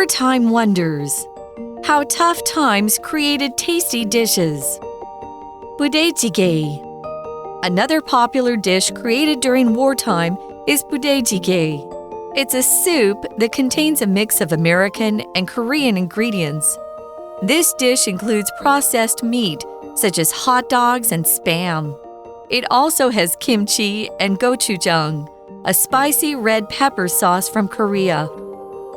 Wartime Wonders. How tough times created tasty dishes. 부대찌개. Another popular dish created during wartime is 부대찌개. It's a soup that contains a mix of American and Korean ingredients. This dish includes processed meat, such as hot dogs and Spam. It also has kimchi and gochujang, a spicy red pepper sauce from Korea.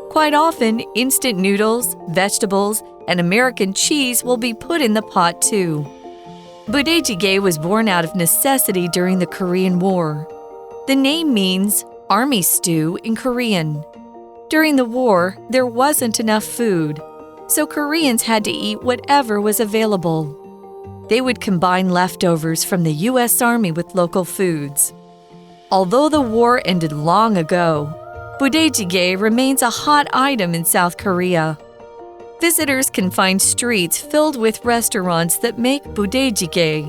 Quite often, instant noodles, vegetables, and American cheese will be put in the pot too. 부대찌개 was born out of necessity during the Korean War. The name means army stew in Korean. During the war, there wasn't enough food, so Koreans had to eat whatever was available. They would combine leftovers from the U.S. Army with local foods. Although the war ended long ago, 부대찌개 remains a hot item in South Korea. Visitors can find streets filled with restaurants that make 부대찌개.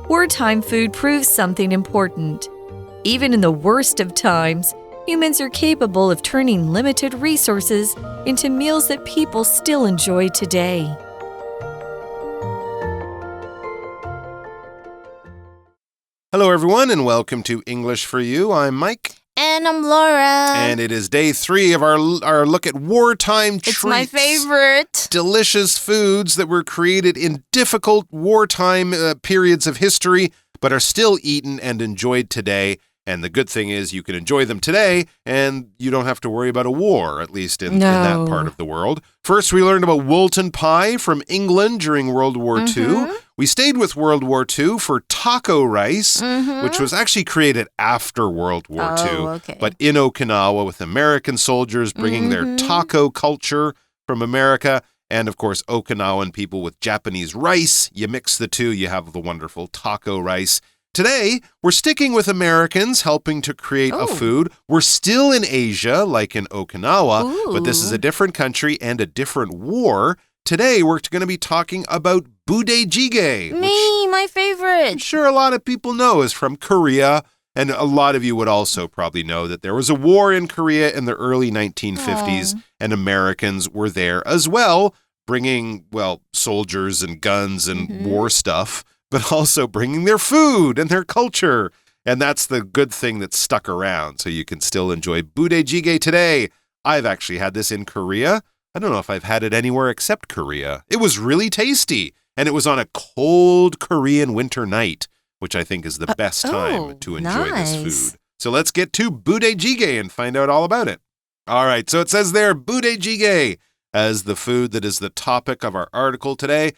Wartime food proves something important. Even in the worst of times, humans are capable of turning limited resources into meals that people still enjoy today. Hello, everyone, and welcome to English for You. I'm Mike. And I'm Laura. And it is day 3 of our look at wartime treats. It's my favorite. Delicious foods that were created in difficult wartime periods of history, but are still eaten and enjoyed today. And the good thing is you can enjoy them today, and you don't have to worry about a war, at least in that part of the world. First, we learned about Woolton pie from England during World War II. We stayed with World War II for taco rice, which was actually created after World War II, but in Okinawa with American soldiers bringing their taco culture from America. And, of course, Okinawan people with Japanese rice. You mix the two, you have the wonderful taco rice. Today, we're sticking with Americans helping to create a food. We're still in Asia, like in Okinawa, but this is a different country and a different war. Today, we're going to be talking about budae-jjigae. My favorite. I'm sure a lot of people know is from Korea, and a lot of you would also probably know that there was a war in Korea in the early 1950s, and Americans were there as well, bringing, well, soldiers and guns and war stuff, but also bringing their food and their culture. And that's the good thing that's stuck around, so you can still enjoy budae-jjigae today. I've actually had this in Korea. I don't know if I've had it anywhere except Korea. It was really tasty, and it was on a cold Korean winter night, which I think is the best time to enjoy this food. So let's get to budae-jjigae and find out all about it. All right, so it says there, budae-jjigae as the food that is the topic of our article today.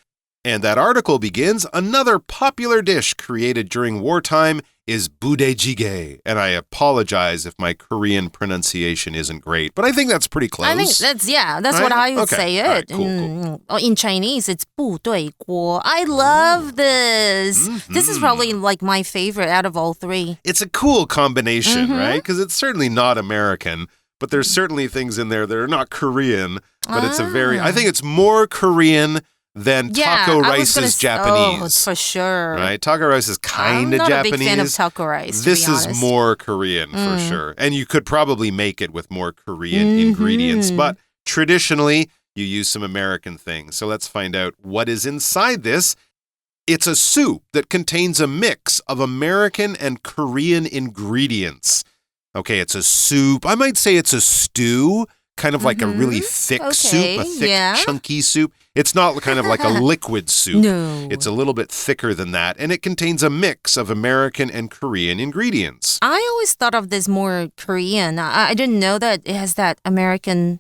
And that article begins, another popular dish created during wartime is budae-jjigae. And I apologize if my Korean pronunciation isn't great, but I think that's pretty close. I think that's right? What I would say it. Right, cool. In Chinese, it's 部队锅. I love this. This is probably like my favorite out of all 3. It's a cool combination, right? Because it's certainly not American, but there's certainly things in there that are not Korean, but it's I think it's more Korean than taco rice is Japanese. For sure. Right? Taco rice is kind of Japanese. I'm not a big fan of taco rice, This is more Korean for sure. And you could probably make it with more Korean ingredients. But traditionally, you use some American things. So let's find out what is inside this. It's a soup that contains a mix of American and Korean ingredients. Okay, it's a soup. I might say it's a stew. Kind of like a really thick soup, a thick, chunky soup. It's not kind of like a liquid soup. No. It's a little bit thicker than that, and it contains a mix of American and Korean ingredients. I always thought of this more Korean. I didn't know that it has that American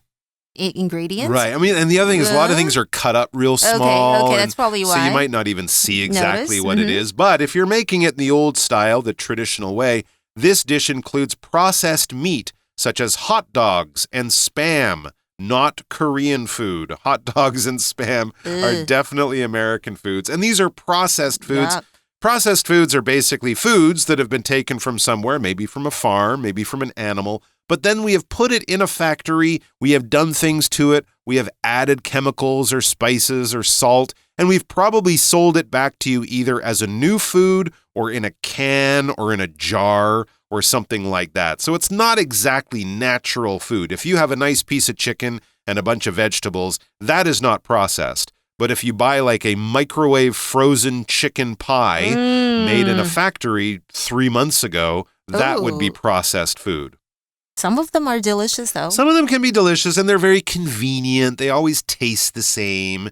ingredients. Right. I mean, and the other thing is a lot of things are cut up real small. Okay, that's probably why. So you might not even see exactly what it is. But if you're making it in the old style, the traditional way, this dish includes processed meat, such as hot dogs and Spam, not Korean food. Hot dogs and Spam are definitely American foods. And these are processed foods. Yep. Processed foods are basically foods that have been taken from somewhere, maybe from a farm, maybe from an animal, but then we have put it in a factory, we have done things to it, we have added chemicals or spices or salt, and we've probably sold it back to you either as a new food or in a can or in a jar or something like that. So it's not exactly natural food. If you have a nice piece of chicken and a bunch of vegetables, that is not processed. But if you buy like a microwave frozen chicken pie made in a factory 3 months ago, that would be processed food. Some of them are delicious, though. Some of them can be delicious, and they're very convenient. They always taste the same,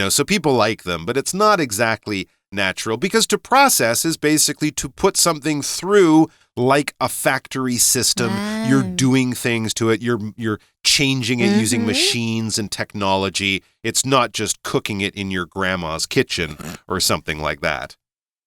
so people like them. But it's not exactly natural, because to process is basically to put something through like a factory system. You're doing things to it. You're changing it using machines and technology. It's not just cooking it in your grandma's kitchen or something like that.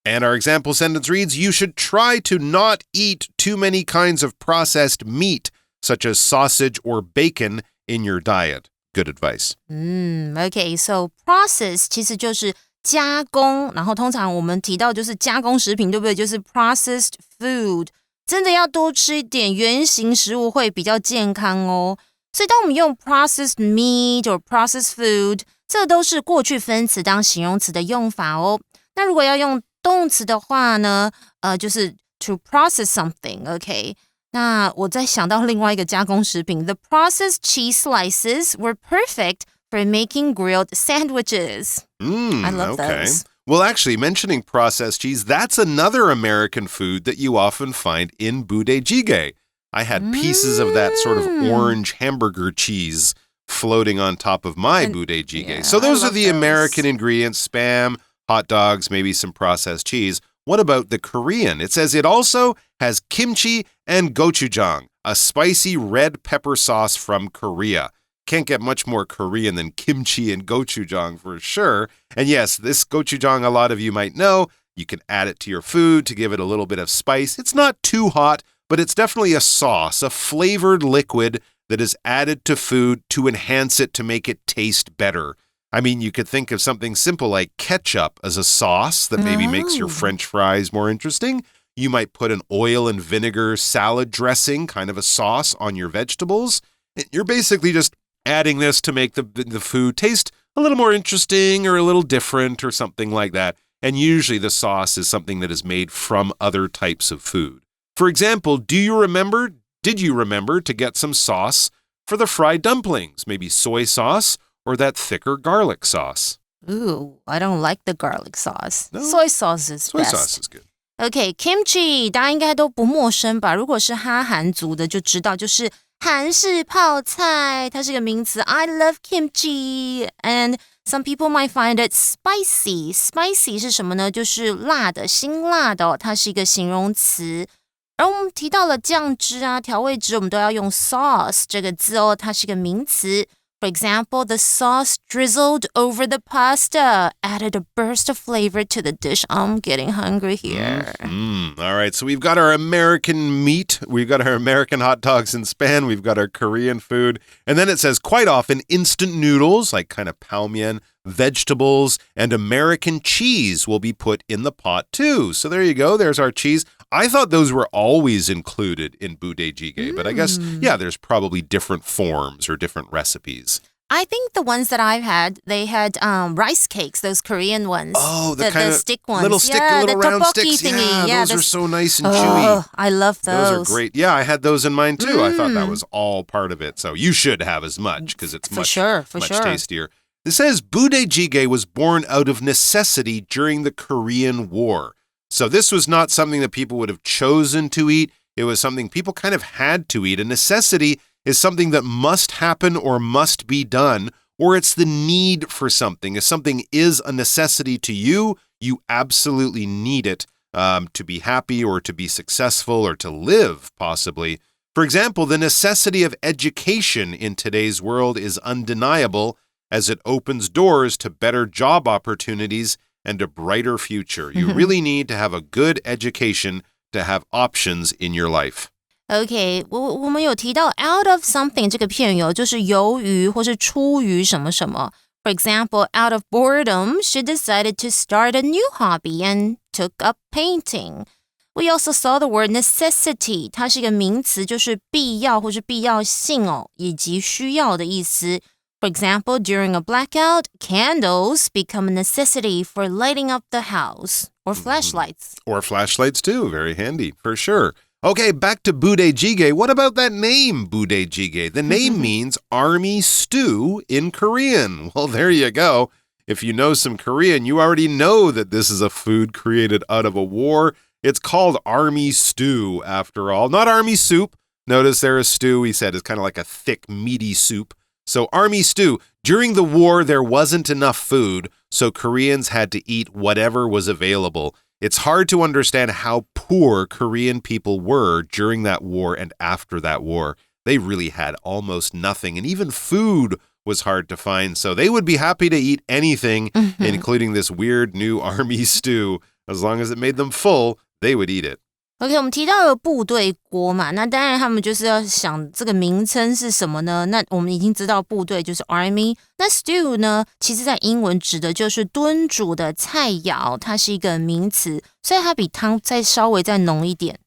And our example sentence reads, you should try to not eat too many kinds of processed meat, such as sausage or bacon, in your diet. Good advice. Okay, so process 其实就是加工，然后通常我们提到就是加工食品，对不对？就是 processed food。真的要多吃一点原型食物会比较健康哦。所以当我们用 processed meat or processed food， 这都是过去分词当形容词的用法哦。那如果要用动词的话呢，就是 to process something, OK？ 那我再想到另外一个加工食品 ，the processed cheese slices were perfect for making grilled sandwiches. I love those. Well, actually, mentioning processed cheese, that's another American food that you often find in budae-jjigae. I had pieces of that sort of orange hamburger cheese floating on top of my budae-jjigae. Yeah, so those are the those. American ingredients, Spam, hot dogs, maybe some processed cheese. What about the Korean? It says it also has kimchi and gochujang, a spicy red pepper sauce from Korea. Can't get much more Korean than kimchi and gochujang for sure. And yes, this gochujang, a lot of you might know, you can add it to your food to give it a little bit of spice. It's not too hot, but it's definitely a sauce, a flavored liquid that is added to food to enhance it, to make it taste better. I mean, you could think of something simple like ketchup as a sauce that maybe makes your French fries more interesting. You might put an oil and vinegar salad dressing, kind of a sauce, on your vegetables. You're basically just adding this to make the food taste a little more interesting or a little different or something like that. And usually the sauce is something that is made from other types of food. For example, did you remember to get some sauce for the fried dumplings? Maybe soy sauce or that thicker garlic sauce? Ooh, I don't like the garlic sauce. No? Soy sauce is Soy best. sauce is good. Okay, kimchi 大家应该都不陌生吧？如果是哈韩族的就知道，就是韩式泡菜，它是个名词。I love kimchi, and some people might find it spicy. Spicy 是什么呢？就是辣的，辛辣的哦，它是一个形容词。而我们提到了酱汁啊、调味汁，我们都要用 sauce 这个字哦，它是个名词。For example, the sauce drizzled over the pasta added a burst of flavor to the dish. I'm getting hungry here. All right, so we've got our American meat, we've got our American hot dogs and Span, we've got our Korean food, and then it says quite often instant noodles, like kind of palmyeon, vegetables, and American cheese will be put in the pot too. So there you go, there's our cheese. I thought those were always included in budae-jjigae, but I guess, yeah, there's probably different forms or different recipes. I think the ones that I've had, they had rice cakes, those Korean ones. Oh, the kind of stick ones. little round sticks. Thingy. Yeah, those are so nice and chewy. I love those. Those are great. Yeah, I had those in mine too. I thought that was all part of it. So you should have as much because it's much tastier. It says budae-jjigae was born out of necessity during the Korean War. So this was not something that people would have chosen to eat. It was something people kind of had to eat. A necessity is something that must happen or must be done, or it's the need for something. If something is a necessity to you, you absolutely need it to be happy or to be successful or to live, possibly. For example, the necessity of education in today's world is undeniable as it opens doors to better job opportunities and a brighter future. You really need to have a good education to have options in your life. OK, 我们有提到 out of something 这个片语就是由于或是出于什么什么。For example, out of boredom, she decided to start a new hobby and took up painting. We also saw the word necessity. 它是一个名词，就是必要或是必要性哦，以及需要的意思。For example, during a blackout, candles become a necessity for lighting up the house. Or flashlights. Or flashlights too. Very handy, for sure. Okay, back to budae-jjigae. What about that name, budae-jjigae? The name means army stew in Korean. Well, there you go. If you know some Korean, you already know that this is a food created out of a war. It's called army stew, after all. Not army soup. Notice there is stew, he said, is kind of like a thick, meaty soup. So army stew. During the war, there wasn't enough food, so Koreans had to eat whatever was available. It's hard to understand how poor Korean people were during that war and after that war. They really had almost nothing, and even food was hard to find, so they would be happy to eat anything, including this weird new army stew. As long as it made them full, they would eat it. OK， 我们提到了部队锅嘛，那当然他们就是要想这个名称是什么呢？那我们已经知道部队就是 army， 那 stew 呢，其实在英文指的就是炖煮的菜肴，它是一个名词，所以它比汤稍微再浓一点。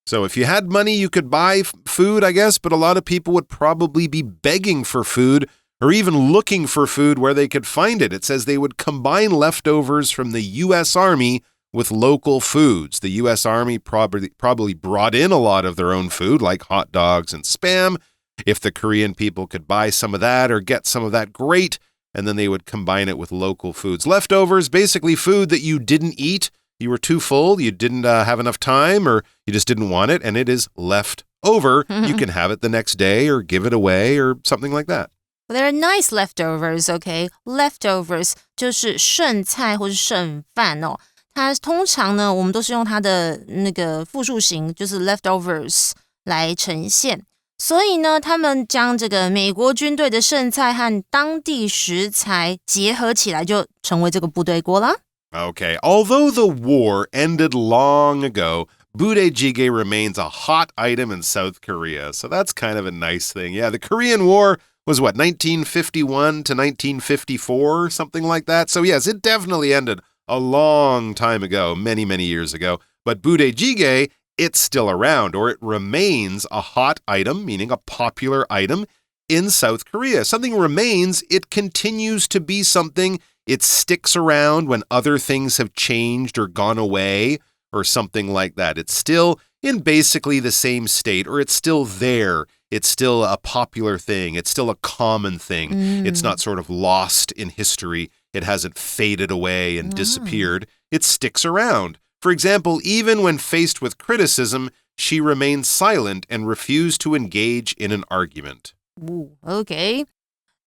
So if you had money, you could buy food, I guess, but a lot of people would probably be begging for food or even looking for food where they could find it. It says they would combine leftovers from the U.S. Army with local foods. The U.S. Army probably brought in a lot of their own food, like hot dogs and Spam. If the Korean people could buy some of that or get some of that, great. And then they would combine it with local foods. Leftovers, basically food that you didn't eat. You were too full, you didn't have enough time, or you just didn't want it, and it is left over. You can have it the next day or give it away or something like that. Well, there are nice leftovers, okay? Leftovers 就是剩菜或是剩饭哦。它通常呢，我们都是用它的那个复数形，就是 leftovers 来呈现。所以呢，他们将这个美国军队的剩菜和当地食材结合起来，就成为这个部队锅啦。Okay, although the war ended long ago, budae-jjigae remains a hot item in South Korea. So that's kind of a nice thing. Yeah, the Korean War was what, 1951 to 1954, something like that? So yes, it definitely ended a long time ago, many, many years ago. But budae-jjigae, it's still around, or it remains a hot item, meaning a popular item in South Korea. Something remains, it continues to be something. It sticks around when other things have changed or gone away or something like that. It's still in basically the same state, or it's still there. It's still a popular thing. It's still a common thing. It's not sort of lost in history. It hasn't faded away and disappeared. It sticks around. For example, even when faced with criticism, she remained silent and refused to engage in an argument. Ooh, okay.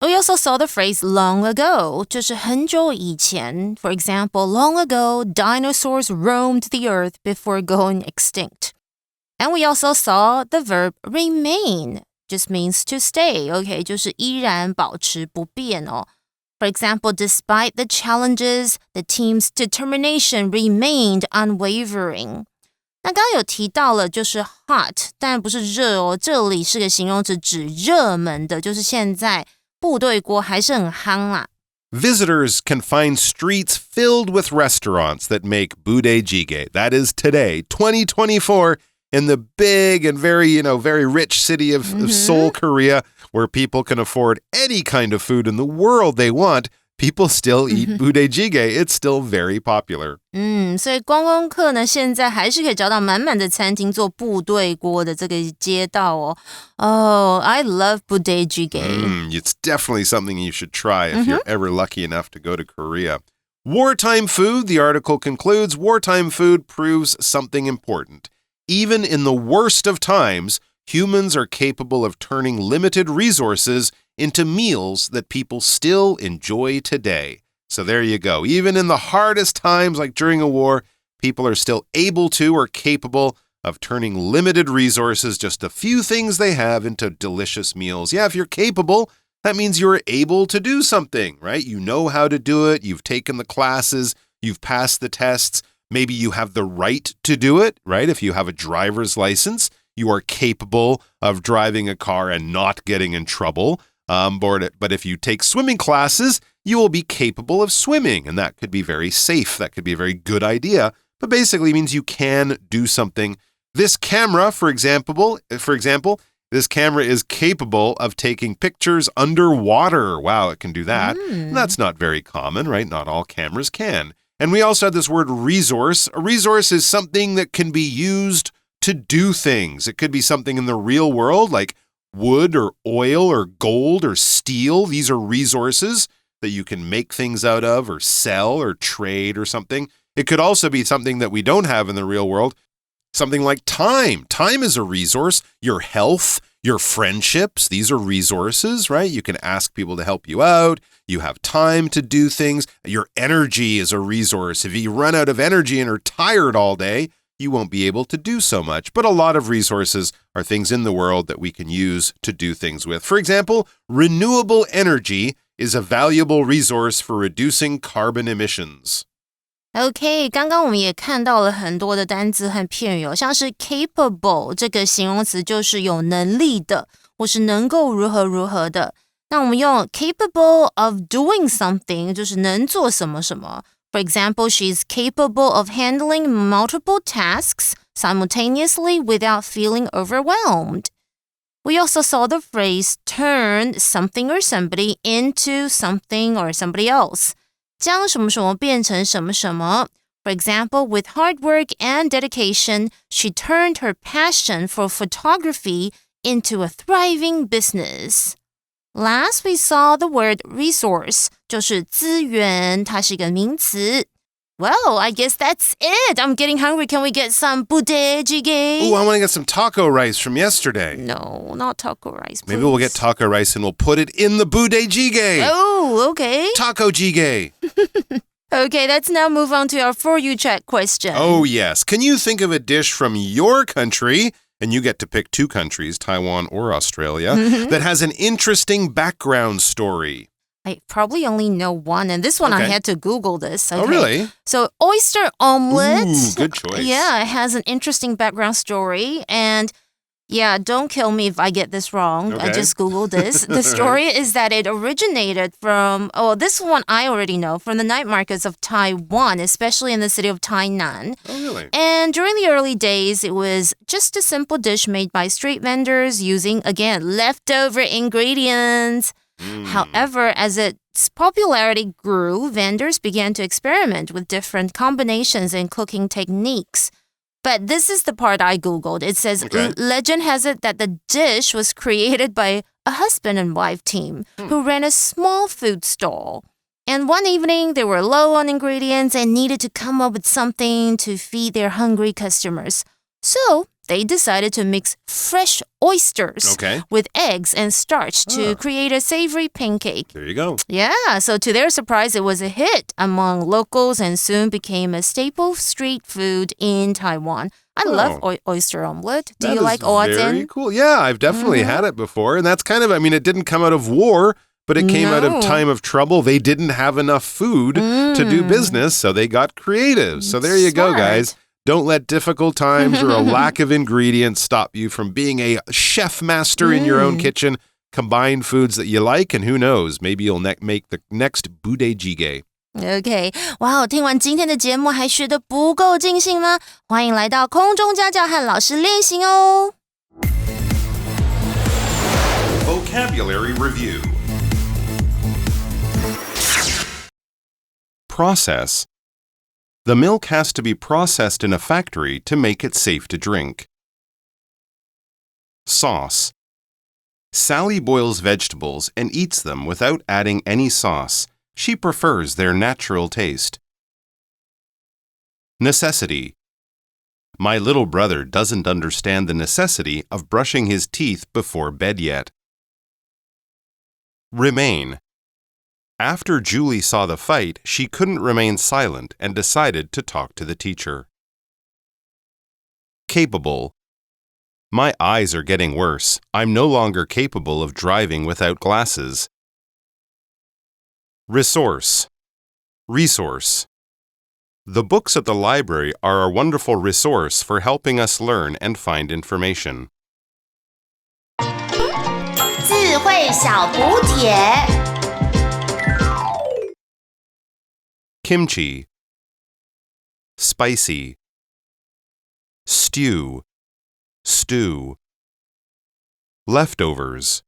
We also saw the phrase long ago, 就是很久以前. For example, long ago, dinosaurs roamed the earth before going extinct. And we also saw the verb remain, just means to stay, okay, 就是依然保持不变哦。For example, despite the challenges, the team's determination remained unwavering. 那刚刚有提到了，就是 hot， 但不是热哦，这里是个形容词，指热门的，就是现在部队锅还是很夯啦。Visitors can find streets filled with restaurants that make budae-jjigae. That is today, 2024, in the big and very rich city of Seoul, Korea, where people can afford any kind of food in the world they want. People still eat budae-jjigae. It's still very popular. 所以观光客呢，现在还是可以找到满满的餐厅做部队锅的这个街道哦。Oh, I love budae-jjigae. It's definitely something you should try if you're ever lucky enough to go to Korea. Wartime food, the article concludes, wartime food proves something important. Even in the worst of times, humans are capable of turning limited resources into meals that people still enjoy today. So there you go. Even in the hardest times, like during a war, people are still able to or capable of turning limited resources, just a few things they have, into delicious meals. Yeah, if you're capable, that means you're able to do something, right? You know how to do it. You've taken the classes. You've passed the tests. Maybe you have the right to do it, right? If you have a driver's license, you are capable of driving a car and not getting in trouble. But if you take swimming classes, you will be capable of swimming, and that could be very safe. That could be a very good idea, but basically means you can do something. This camera, for example, this camera is capable of taking pictures underwater. Wow, it can do that. That's not very common, right? Not all cameras can. And we also had this word resource. A resource is something that can be used, to do things. It could be something in the real world like wood or oil or gold or steel. These are resources that you can make things out of or sell or trade or something. It could also be something that we don't have in the real world, something like time. Time is a resource. Your health, your friendships, these are resources, right? You can ask people to help you out. You have time to do things. Your energy is a resource. If you run out of energy and are tired all day, you won't be able to do so much. But a lot of resources are things in the world that we can use to do things with. For example, renewable energy is a valuable resource for reducing carbon emissions. OK， 刚刚我们也看到了很多的单字和片语像是 capable 这个形容词就是有能力的，或是能够如何如何的。那我们用 capable of doing something 就是能做什么什么。For example, she's capable of handling multiple tasks simultaneously without feeling overwhelmed. We also saw the phrase turn something or somebody into something or somebody else. 将什么什么变成什么什么。For example, with hard work and dedication, she turned her passion for photography into a thriving business. Last, we saw the word resource, 就是资源，它是一个名词。Well, I guess that's it. I'm getting hungry. Can we get some budae jjigae? Ooh, I want to get some taco rice from yesterday. No, not taco rice, please. Maybe we'll get taco rice and we'll put it in the budae jjigae. Oh, okay. Taco jjigae. Okay, let's now move on to our For You Chat question. Oh, yes. Can you think of a dish from your country, and you get to pick two countries, Taiwan or Australia, that has an interesting background story? I probably only know one, and this one I Okay. had to Google this. Okay. Oh, really? So oyster omelet. Ooh, good choice. Yeah, it has an interesting background story. And yeah, don't kill me if I get this wrong. I Okay. just Googled this. The story is that it originated from, this one I already know, from the night markets of Taiwan, especially in the city of Tainan. Oh, really? And during the early days, it was just a simple dish made by street vendors using, again, leftover ingredients. However, as its popularity grew, vendors began to experiment with different combinations and cooking techniques. But this is the part I Googled. It says, Okay. Legend has it that the dish was created by a husband and wife team who ran a small food stall. And one evening, they were low on ingredients and needed to come up with something to feed their hungry customers. So they decided to mix fresh oysters with eggs and starch to create a savory pancake. There you go. Yeah, so to their surprise, it was a hit among locals and soon became a staple street food in Taiwan. I love oyster omelet. Do you like oden? Very cool. Yeah, I've definitely had it before. And that's kind of, it didn't come out of war, but it came out of time of trouble. They didn't have enough food to do business, so they got creative. So there you go, guys. Don't let difficult times or a lack of ingredients stop you from being a chef master in your own kitchen. Combine foods that you like, and who knows, maybe you'll make the next budae jjigae. OK， 哇，听完今天的节目还学得不够尽兴吗？欢迎来到空中家教和老师练习哦。Vocabulary Review. Process. The milk has to be processed in a factory to make it safe to drink. Sauce. Sally boils vegetables and eats them without adding any sauce. She prefers their natural taste. Necessity. My little brother doesn't understand the necessity of brushing his teeth before bed yet. Remain. After Julie saw the fight, she couldn't remain silent and decided to talk to the teacher. Capable. My eyes are getting worse. I'm no longer capable of driving without glasses. Resource. Resource. The books at the library are a wonderful resource for helping us learn and find information. 智慧小补帖。Kimchi. Spicy. Stew. Stew. Leftovers.